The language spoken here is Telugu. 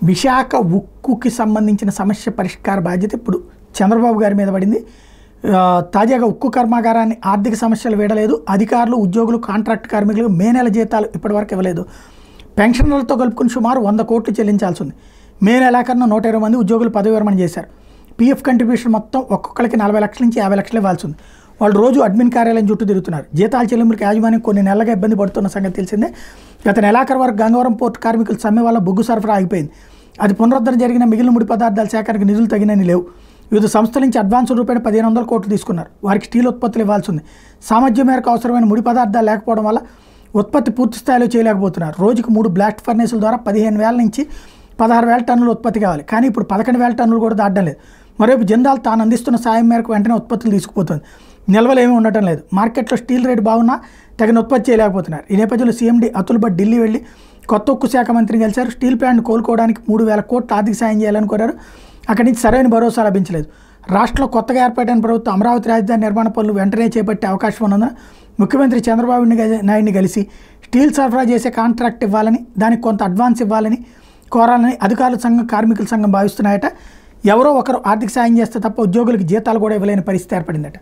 విశాఖ ఉక్కుకి సంబంధించిన సమస్య పరిష్కార బాధ్యత ఇప్పుడు చంద్రబాబు గారి మీద పడింది. తాజాగా ఉక్కు కర్మాగారాన్ని ఆర్థిక సమస్యలు వీడలేదు. అధికారులు, ఉద్యోగులు, కాంట్రాక్ట్ కార్మికులకు మే నెల జీతాలు ఇప్పటివరకు ఇవ్వలేదు. పెన్షన్లతో కలుపుకుని సుమారు 100 కోట్లు చెల్లించాల్సి ఉంది. మే నెలాఖరున 120 మంది ఉద్యోగులు పదవి విరమణ చేశారు. పీఎఫ్ కంట్రిబ్యూషన్ మొత్తం ఒక్కొక్కరికి 40 లక్షల నుంచి 50 లక్షలు ఇవ్వాల్సి ఉంది. వాళ్ళు రోజు అడ్మిన్ కార్యాలయం చుట్టూ తిరుగుతున్నారు. జీతాల చెల్లింపులకు యాజమాన్యం కొన్ని నెలలుగా ఇబ్బంది పడుతున్న సంగతి తెలిసిందే. గత నెలాఖరు వరకు గంగవరం పోర్టు కార్మికుల సమ్మె వల్ల బొగ్గు సరఫరా ఆగిపోయింది. అది పునరుద్ధరణ జరిగిన మిగిలిన ముడి పదార్థాల సేకరణకు నిధులు తగినని లేవు. వివిధ సంస్థల నుంచి అడ్వాన్స్ రూపాయలు 1500 కోట్లు తీసుకున్నారు. వారికి స్టీల్ ఉత్పత్తులు ఇవ్వాల్సి ఉంది. సామర్థ్యం మేరకు అవసరమైన ముడి పదార్థాలు లేకపోవడం వల్ల ఉత్పత్తి పూర్తి స్థాయిలో చేయలేకపోతున్నారు. రోజుకు 3 బ్లాస్ట్ ఫర్నేసుల ద్వారా 15,000 నుంచి 16,000 టన్నుల ఉత్పత్తి కావాలి. కానీ ఇప్పుడు 11,000 టన్నులు కూడా దాటడం లేదు. మరోవైపు జిందాల్ తాను అందిస్తున్న సాయం మేరకు వెంటనే ఉత్పత్తులు తీసుకుపోతుంది. నిల్వలు ఏమీ ఉండటం లేదు. మార్కెట్లో స్టీల్ రేటు బాగున్నా తగిన ఉత్పత్తి చేయలేకపోతున్నారు. ఈ నేపథ్యంలో సీఎండీ అతుల్ భట్ ఢిల్లీ వెళ్లి కొత్త ఉక్కు శాఖ మంత్రిని కలిశారు. స్టీల్ ప్లాంట్ను కోలుకోవడానికి 3,000 కోట్ల ఆర్థిక సాయం చేయాలని కోరారు. అక్కడి నుంచి సరైన భరోసా లభించలేదు. రాష్ట్రంలో కొత్తగా ఏర్పాటైన ప్రభుత్వం అమరావతి రాజధాని నిర్మాణ పనులు వెంటనే చేపట్టే అవకాశం ఉన్నందున ముఖ్యమంత్రి చంద్రబాబు నాయుడిని కలిసి స్టీల్ సరఫరా చేసే కాంట్రాక్ట్ ఇవ్వాలని, దానికి కొంత అడ్వాన్స్ ఇవ్వాలని కోరాలని అధికారుల సంఘం, కార్మికుల సంఘం భావిస్తున్నాయట. ఎవరో ఒకరు ఆర్థిక సాయం చేస్తే తప్ప ఉద్యోగులకు జీతాలు కూడా ఇవ్వలేని పరిస్థితి ఏర్పడిందట.